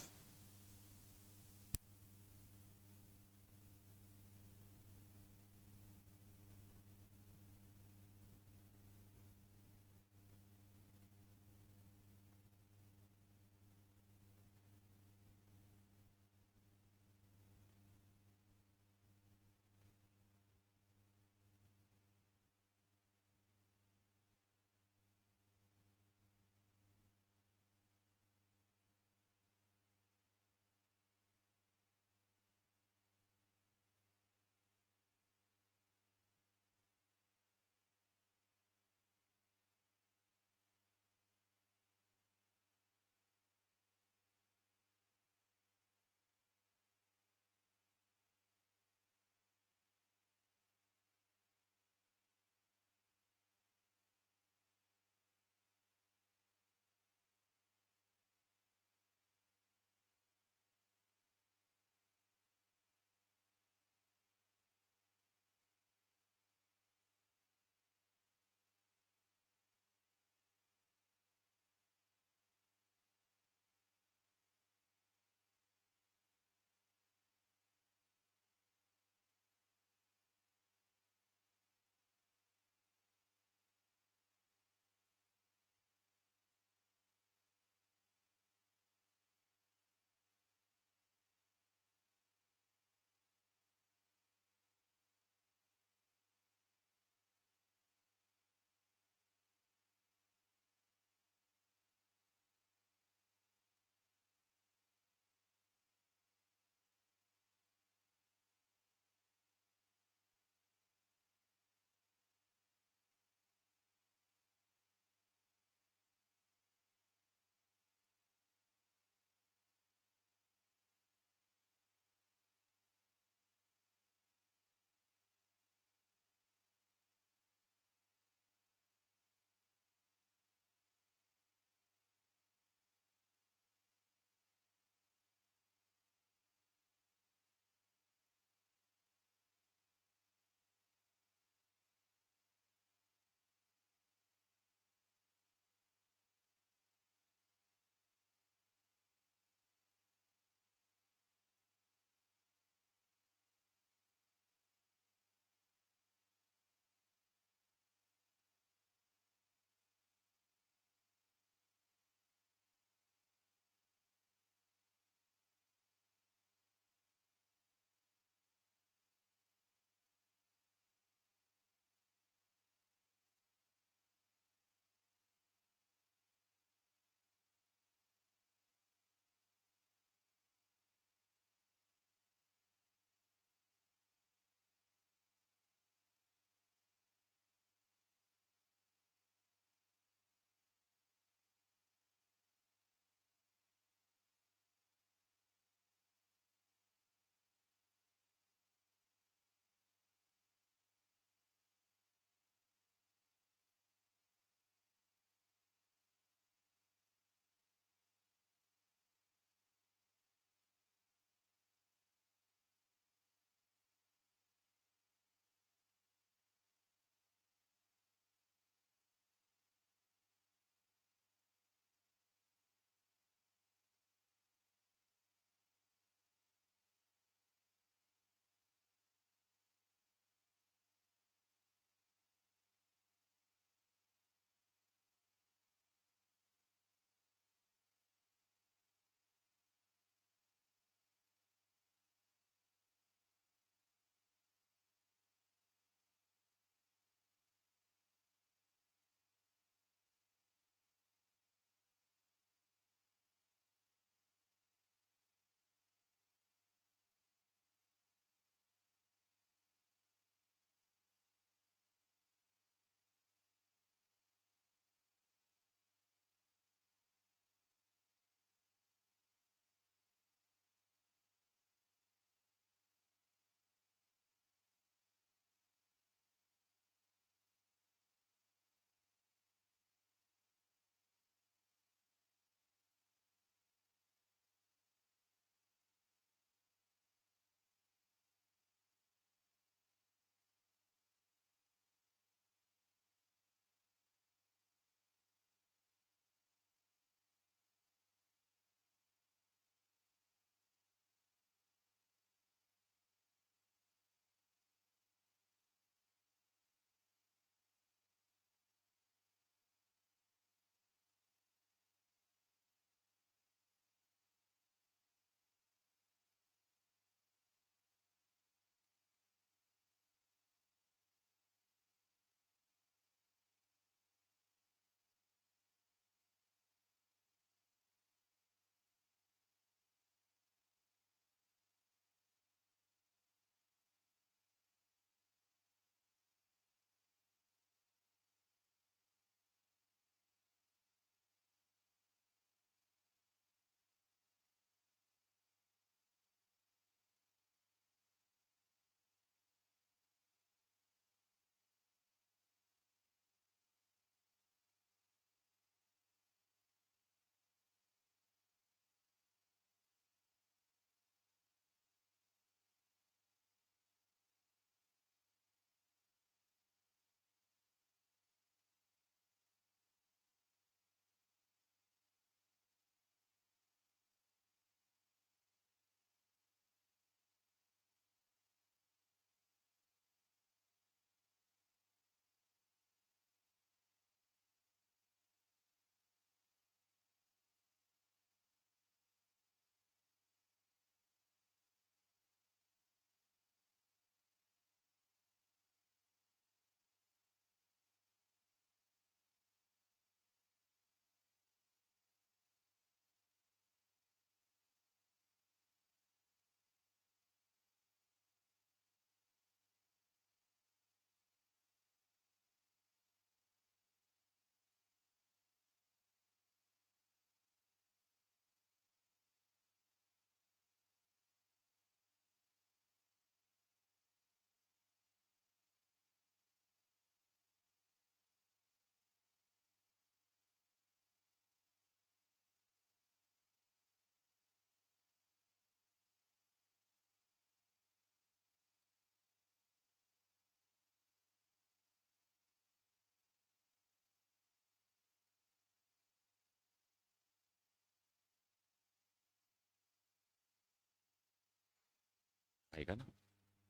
आएगा ना।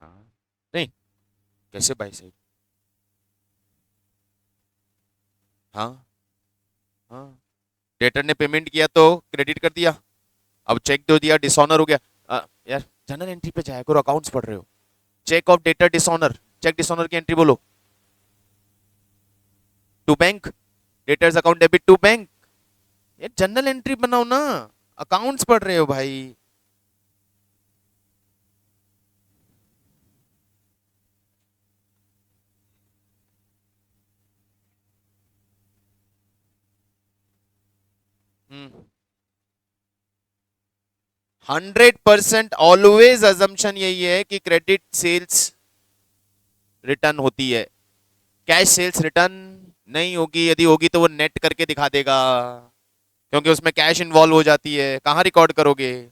हाँ नहीं, कैसे बाई साइड? हाँ हाँ, डेटर ने पेमेंट किया तो क्रेडिट कर दिया, अब चेक दे दिया, डिसऑनर हो गया। यार जनरल एंट्री पे जाया करो, अकाउंट्स पढ़ रहे हो। Cheque of debtor dishonour, cheque dishonour की एंट्री बोलो। To bank, debtors account debit to bank. ये जनरल एंट्री बनाओ ना, अकाउंट्स पढ़ रहे हो भाई। हम्म, 100% ऑलवेज अजम्पशन यही है कि क्रेडिट सेल्स रिटर्न होती है, कैश सेल्स रिटर्न नहीं होगी। यदि होगी तो वो नेट करके दिखा देगा, क्योंकि उसमें कैश इन्वॉल्व हो जाती है, कहां रिकॉर्ड करोगे।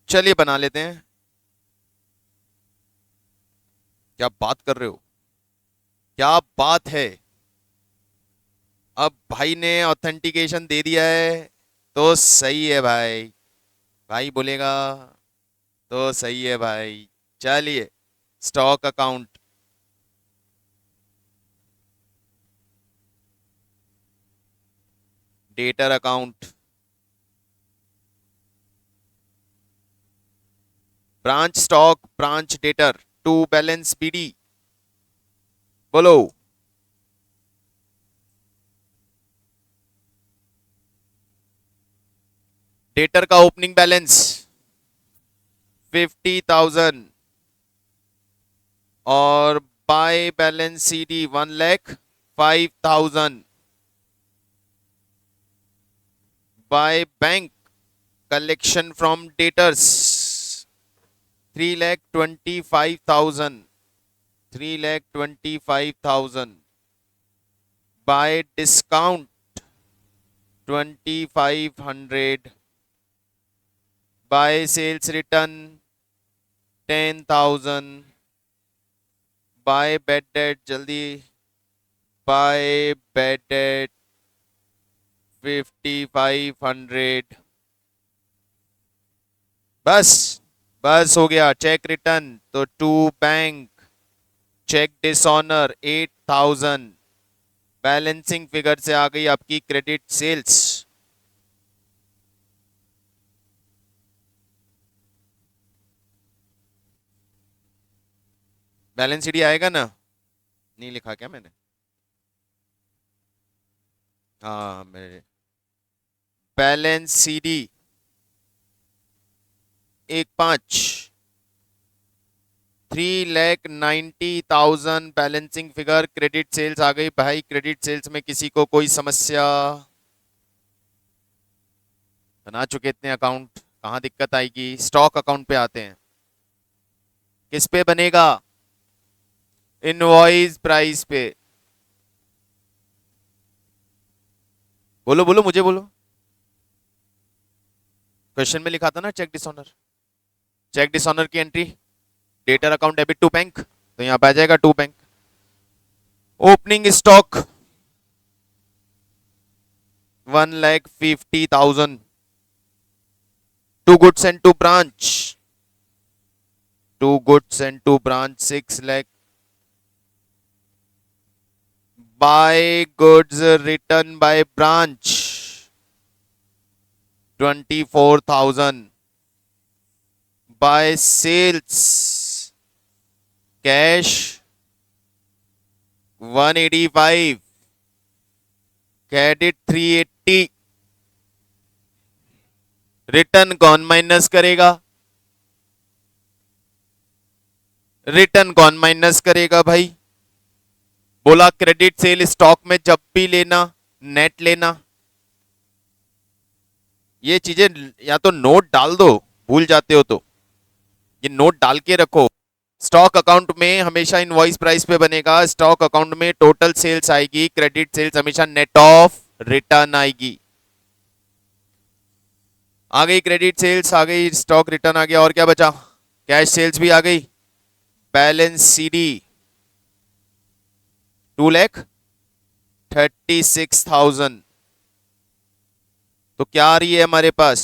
चलिए बना लेते हैं। क्या बात कर रहे हो, क्या बात है। अब भाई ने ऑथेंटिकेशन दे दिया है तो सही है भाई, भाई बोलेगा तो सही है भाई। चलिए, stock account, debtor account, branch stock, branch debtor to balance BD, बोलो। डेटर का ओपनिंग बैलेंस 50,000 और by balance CD 1,05,000, by bank collection from debtors 3,25,000, 3,25,000, by discount 2,500, by sales return 10,000, by bad debt, जल्दी, बाय बेड डेट 5,500। बस, बस हो गया। Cheque return तो to bank, cheque dishonour 8,000, balancing figure से आ गई आपकी क्रेडिट सेल्स। बैलेंस सीडी आएगा ना, नहीं लिखा क्या मैंने? हाँ मेरे, balance CD 1,5, 3,90,000 balancing figure, credit sales आ गई भाई। क्रेडिट सेल्स में किसी को कोई समस्या? बना चुके इतने अकाउंट, कहां दिक्कत आएगी। स्टॉक अकाउंट पे आते हैं, किस पे बनेगा? इनवॉइस प्राइस पे। बोलो बोलो, मुझे बोलो। क्वेश्चन में लिखा था ना चेक डिसऑनर, चेक डिसऑनर की entry debtor account debit to bank, तो यहां पे आ जाएगा to bank. Opening stock 1,50,000, to goods and to branch, to goods and to branch 6 lakh, by goods return by branch 24,000, by sales cash 185, credit 380। Return कौन minus करेगा? Return कौन minus करेगा भाई? बोला क्रेडिट सेल स्टॉक में जब भी लेना नेट लेना। ये चीजें या तो नोट डाल दो, भूल जाते हो तो ये नोट डाल के रखो। स्टॉक अकाउंट में हमेशा इनवॉइस प्राइस पे बनेगा, स्टॉक अकाउंट में टोटल सेल्स आएगी, क्रेडिट सेल्स हमेशा नेट ऑफ रिटर्न आएगी। आ गई क्रेडिट सेल्स, आ गई स्टॉक रिटर्न, आ गया, और क्या बचा? कैश सेल्स भी आ गई। बैलेंस सीडी 2,36,000, तो क्या आ रही है हमारे पास?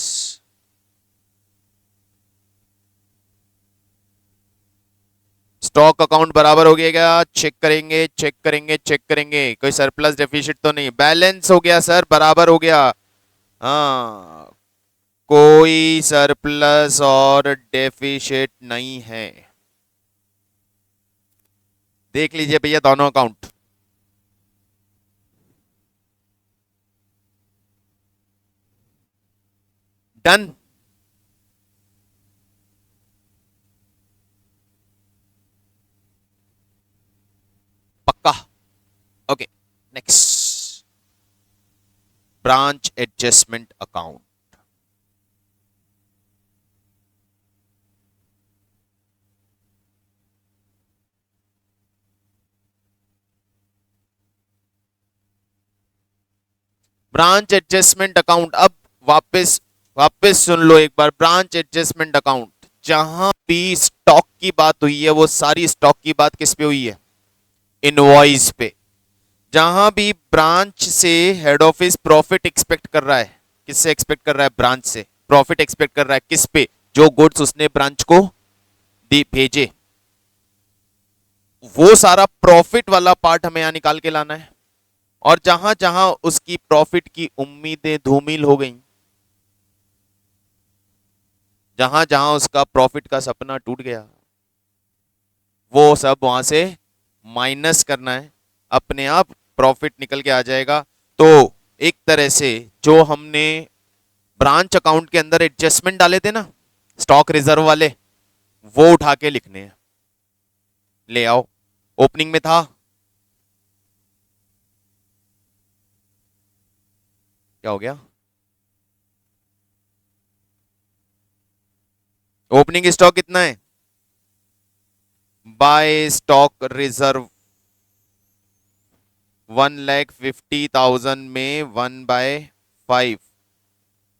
स्टॉक अकाउंट बराबर हो गया क्या? चेक करेंगे चेक करेंगे चेक करेंगे, कोई सरप्लस डेफिसिट तो नहीं, बैलेंस हो गया सर, बराबर हो गया। हाँ, कोई सरप्लस और डेफिसिट नहीं है। देख लीजिए भैया दोनों अकाउंट। डन। पक्का। Okay, next, branch adjustment account. Branch adjustment account, अब वापस वापस सुन लो एक बार। ब्रांच एडजस्टमेंट अकाउंट, जहां भी स्टॉक की बात हुई है वो सारी स्टॉक की बात किस पे हुई है? इनवॉइस पे। जहां भी ब्रांच से हेड ऑफिस प्रॉफिट एक्सपेक्ट कर रहा है, किससे एक्सपेक्ट कर रहा है? ब्रांच से प्रॉफिट एक्सपेक्ट कर रहा है, किस पे? जो गुड्स उसने ब्रांच को दी भेजे, वो सारा प्रॉफिट वाला पार्ट हमें यहां निकाल के लाना है। और जहां जहां उसकी प्रॉफिट की उम्मीदें धूमिल हो गई, जहां जहां उसका प्रॉफिट का सपना टूट गया, वो सब वहां से माइनस करना है, अपने आप प्रॉफिट निकल के आ जाएगा। तो एक तरह से जो हमने ब्रांच अकाउंट के अंदर एडजस्टमेंट डाले थे ना, स्टॉक रिजर्व वाले, वो उठा के लिखने हैं। ले आओ, ओपनिंग में था, क्या हो गया? ओपनिंग स्टॉक कितना है? बाय स्टॉक रिजर्व 1,50,000 में 1/5,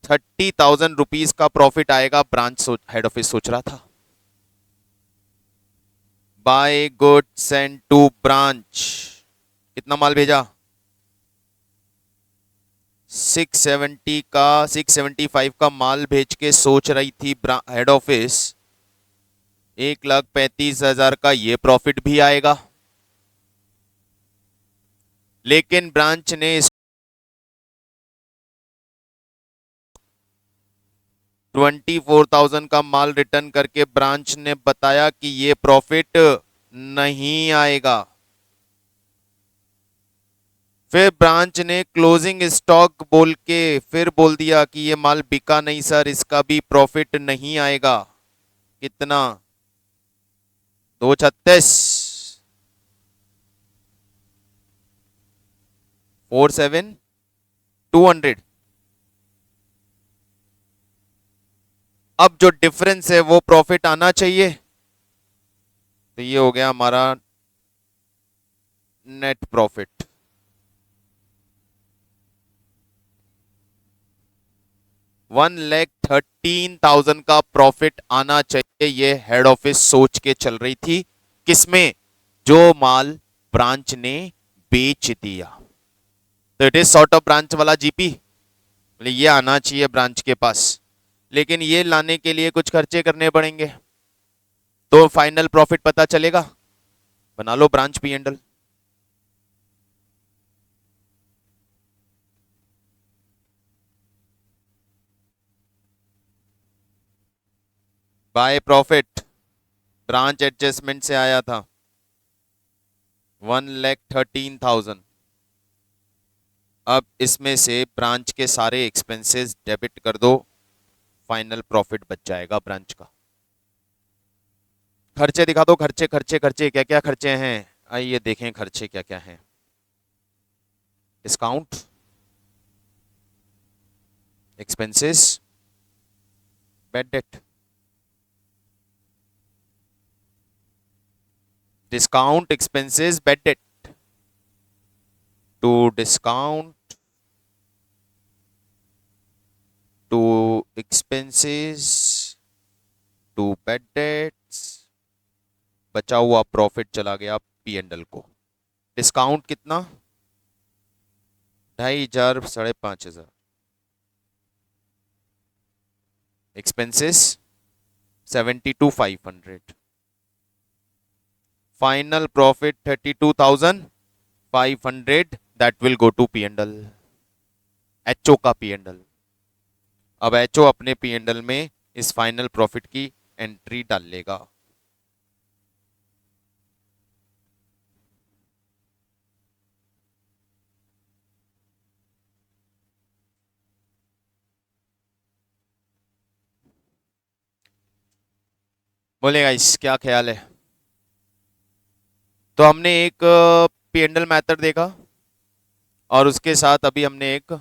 30,000 रुपीज का प्रॉफिट आएगा। ब्रांच हेड ऑफिस सोच रहा था by goods send to branch, कितना माल भेजा? 675 का माल भेज के सोच रही थी हेड ऑफिस 1,35,000 का ये प्रॉफिट भी आएगा। लेकिन ब्रांच ने 24,000 का माल रिटर्न करके ब्रांच ने बताया कि ये प्रॉफिट नहीं आएगा। फिर ब्रांच ने क्लोजिंग स्टॉक बोल के फिर बोल दिया कि ये माल बिका नहीं सर, इसका भी प्रॉफिट नहीं आएगा। कितना? 236, 47, 200। अब जो डिफरेंस है वो प्रॉफिट आना चाहिए, तो ये हो गया हमारा नेट प्रॉफिट। 1,13,000 का प्रॉफिट आना चाहिए, ये हेड ऑफिस सोच के चल रही थी। किसमें? जो माल ब्रांच ने बेच दिया। तो it is sort of branch वाला जीपी, ये आना चाहिए ब्रांच के पास। लेकिन ये लाने के लिए कुछ खर्चे करने पड़ेंगे, तो फाइनल प्रॉफिट पता चलेगा। बना लो branch P and L. By profit branch adjustment से आया था 1,13,000। अब इसमें से ब्रांच के सारे एक्सपेंसेस डेबिट कर दो, फाइनल प्रॉफिट बच जाएगा ब्रांच का। खर्चे दिखा दो, खर्चे खर्चे खर्चे, क्या क्या खर्चे हैं? आइए देखें खर्चे क्या क्या हैं। Discount, expenses, bad debt. Discount, expenses, bad debt. To discount, to expenses, to bad debts, बचा हुआ प्रॉफिट चला गया पी एंडल को। डिस्काउंट कितना? 2,500, 5,500। Expenses 72,500। Final profit 32,500 that will go to P and L, HO का पी एंड एल। अब HO अपने P and L में इस फाइनल प्रॉफिट की एंट्री डाल लेगा। बोलेगा इस क्या ख्याल है? तो हमने एक पी एंड एल मेथड देखा और उसके साथ अभी हमने एक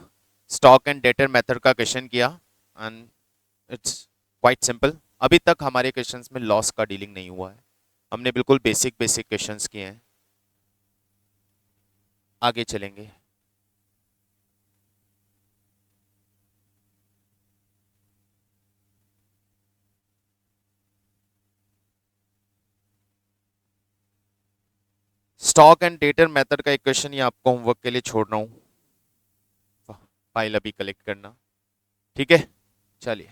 स्टॉक एंड डेटर मेथड का क्वेश्चन किया एंड इट्स क्वाइट सिंपल। अभी तक हमारे क्वेश्चंस में लॉस का डीलिंग नहीं हुआ है, हमने बिल्कुल बेसिक बेसिक क्वेश्चंस किए हैं। आगे चलेंगे। स्टॉक एंड डेटर मेथड का एक क्वेश्चन ये आपको होमवर्क के लिए छोड़ रहा हूँ, फाइल अभी कलेक्ट करना। ठीक है, चलिए।